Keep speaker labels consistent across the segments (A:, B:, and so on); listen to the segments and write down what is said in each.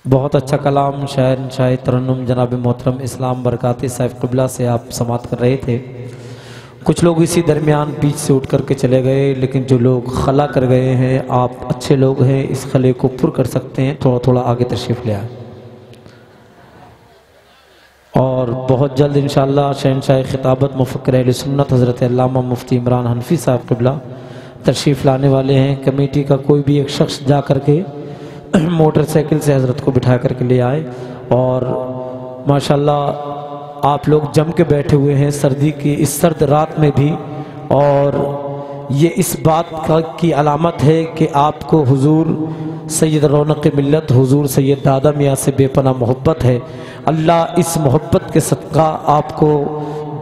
A: बहुत अच्छा कलाम शायर शायर तरन्नुम जनाब मोहतरम इस्लाम बरकाती साहिब क़िबला से आप समात कर रहे थे। कुछ लोग इसी दरमियान बीच से उठ करके चले गए, लेकिन जो लोग खला कर गए हैं, आप अच्छे लोग हैं, इस खले को पुर कर सकते हैं, थोड़ा थोड़ा आगे तशरीफ़ ले आए। और बहुत जल्द इंशाअल्लाह शहनशाह खिताबत मुफ़क्किर अहले सुन्नत हज़रत अल्लामा मुफ्ती इमरान हनफी साहब क़िबला तशरीफ़ लाने वाले हैं। कमेटी का कोई भी एक शख्स जा कर के मोटरसाइकिल से हज़रत को बिठा करके ले आए। और माशाल्लाह आप लोग जम के बैठे हुए हैं सर्दी की इस सर्द रात में भी, और ये इस बात की अलामत है कि आपको हुजूर सैयद रौनक मिल्लत हुजूर सैयद दादा मियाँ से बेपनाह मोहब्बत है। अल्लाह इस मोहब्बत के सदका आपको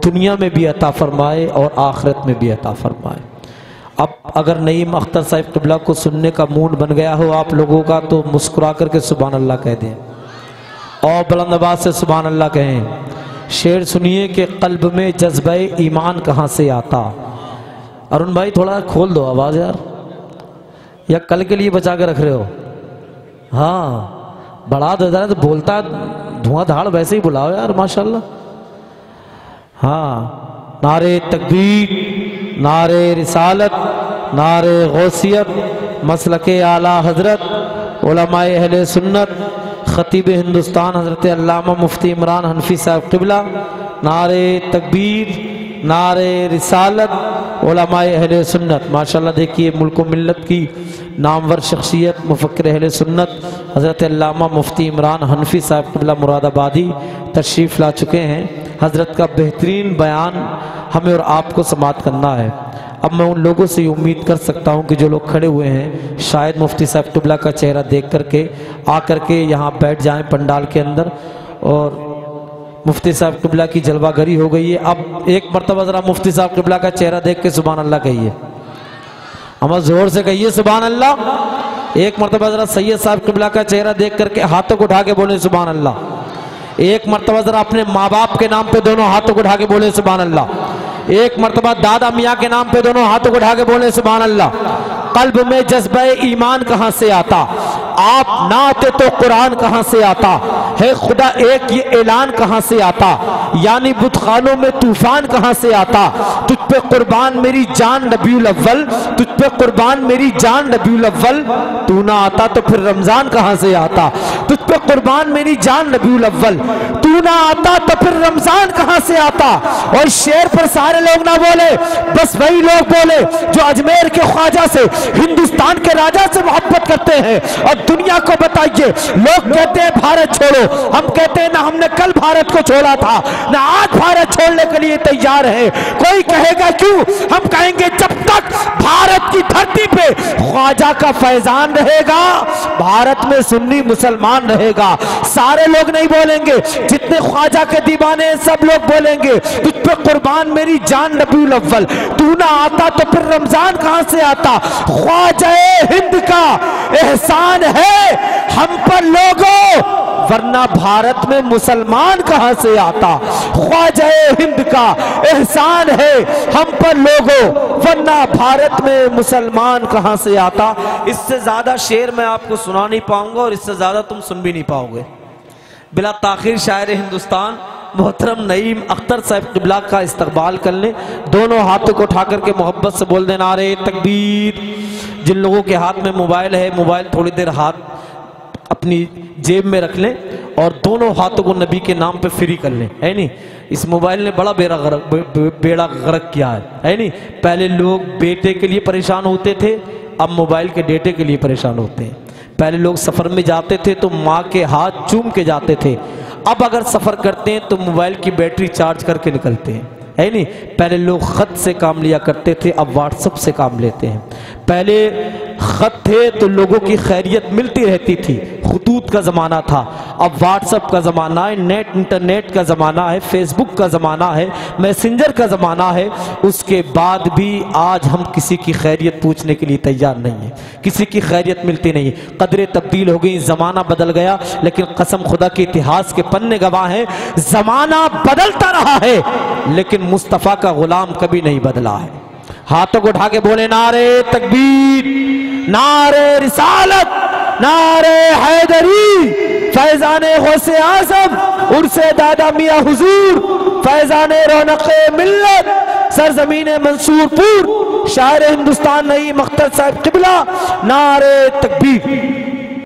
A: दुनिया में भी अता फरमाए और आखिरत में भी अता फरमाए। अब अगर नईम अख्तर साहिब क़िबला को सुनने का मूड बन गया हो आप लोगों का, तो मुस्कुरा करके सुभान अल्लाह कह दें और बुलंद आवाज़ से सुभान अल्लाह कहें। शेर सुनिए कि कल्ब में जज्बे ईमान कहाँ से आता। अरुण भाई थोड़ा खोल दो आवाज़ यार, या कल के लिए बचा के रख रहे हो? हाँ बढ़ा दो जरा, तो बोलता धुआंधाड़ वैसे ही बुलाओ यार माशाल्लाह। हाँ नारे तकबीर, नारे रिसालत, नारे गौसियत, मसलके आला हजरत उलमाए अहले सुन्नत खतीब हिंदुस्तान हज़रत अल्लामा मुफ्ती इमरान हनफी साहब क़िबला, नारे तकबीर, नारे रिसालत उलमाए अहले सुन्नत। माशाल्लाह देखिए मुल्क व मिल्लत की नामवर शख्सियत मुफ़क्किर अहले सुन्नत हज़रत अल्लामा मुफ्ती इमरान हनफी साहब क़िबला मुरादाबादी तशरीफ़ ला चुके हैं। हज़रत का बेहतरीन बयान हमें और आपको समात करना है। अब मैं उन लोगों से उम्मीद कर सकता हूं कि जो लोग खड़े हुए हैं शायद मुफ्ती साहब क़िबला का चेहरा देख करके आकर के यहाँ बैठ जाएं पंडाल के अंदर। और मुफ्ती साहब क़िबला की जलवागरी हो गई है। अब एक मरतबा ज़रा मुफ्ती साहब क़िबला का चेहरा देख के सुभान अल्लाह कहिए, हम जोर से कहिए सुभान अल्लाह। एक मरतबा ज़रा सैयद साहब क़िबला का चेहरा देख करके हाथों को उठा के बोले सुभान अल्लाह। एक मरतबा ज़रा अपने माँ बाप के नाम पे दोनों हाथों को उठा के बोले सुभान अल्लाह। एक मरतबा दादा मियाँ के नाम पे दोनों हाथों को उठा के बोले सुभान अल्लाह। कल्ब में जज्बे ईमान कहाँ से आता, आप ना आते तो कुरान कहाँ से आता है, खुदा एक ये ऐलान कहाँ से आता, यानी बुतखानों में तूफान कहाँ से आता। तुझ पे कुर्बान मेरी जान नबीउल अव्वल, तुझ पे कुर्बान मेरी जान नबीउल अव्वल, तू ना आता तो फिर रमजान कहाँ से आता। तुझ पे कुर्बान मेरी जान नबीउल अव्वल, तू ना आता तो फिर रमजान कहाँ से आता। और शेर पर सारे लोग ना बोले, बस वही लोग बोले जो अजमेर के ख्वाजा से हिंदुस्तान के राजा से मोहब्बत करते हैं। और दुनिया को बताइए, लोग कहते हैं भारत छोड़ो, हम कहते हैं ना हमने कल भारत को छोड़ा था ना आज भारत छोड़ने के लिए तैयार है। कोई कहेगा क्यों, हम कहेंगे जब तक भारत की धरती पे ख्वाजा का फैजान रहेगा, भारत में सुन्नी मुसलमान रहेगा। सारे लोग नहीं बोलेंगे, जितने ख्वाजा के दीवाने हैं सब लोग बोलेंगे तुझ पे कुर्बान मेरी जान नबीउल अव्वल, तू ना आता तो फिर रमजान कहां से आता। ख्वाजा हिंद का एहसान है हम पर लोगों, वरना भारत में मुसलमान कहां से आता। ख्वाजा हिंद का एहसान है हम पर लोगों, वरना भारत में मुसलमान कहां से आता। इससे ज्यादा शेर मैं आपको सुना नहीं पाऊंगा और इससे ज्यादा तुम सुन भी नहीं पाओगे। बिला ताखिर शायर हिंदुस्तान मोहतरम नईम अख्तर साहब क़िबला का इस्तकबाल कर लें। दोनों हाथों को उठा करके मोहब्बत से बोल देना नारे तकबीर। जिन लोगों के हाथ में मोबाइल है, मोबाइल थोड़ी देर हाथ अपनी जेब में रख लें और दोनों हाथों को नबी के नाम पे फ्री कर लें, है नहीं। इस मोबाइल ने बड़ा बेड़ा गर्क किया है नहीं। पहले लोग बेटे के लिए परेशान होते थे, अब मोबाइल के डेटे के लिए परेशान होते हैं। पहले लोग सफ़र में जाते थे तो माँ के हाथ चूम के जाते थे, अब अगर सफ़र करते हैं तो मोबाइल की बैटरी चार्ज करके निकलते हैं, है नहीं। पहले लोग ख़त से काम लिया करते थे, अब व्हाट्सएप से काम लेते हैं। पहले ख़त थे तो लोगों की खैरियत मिलती रहती थी, खुतूत का ज़माना था। अब व्हाट्सएप का ज़माना है, इंटरनेट का ज़माना है, फेसबुक का ज़माना है, मैसेंजर का ज़माना है। उसके बाद भी आज हम किसी की खैरियत पूछने के लिए तैयार नहीं है, किसी की खैरियत मिलती नहीं। कदरें तब्दील हो गई, ज़माना बदल गया, लेकिन कसम खुदा के इतिहास के पन्ने गवाह हैं, ज़माना बदलता रहा है लेकिन मुस्तफ़ा का गुलाम कभी नहीं बदला है। हाथों को उठा के बोले नारे तकबीर, नारे रिसालत, नारे हैदरी। फैजान गौसे आज़म उर्से दादा मियाँ हुजूर, फैजान रौनक मिल्लत सरजमीन मंसूरपुर, शायर हिंदुस्तान नई मख्तर साहब किबला, नारे तकबीर।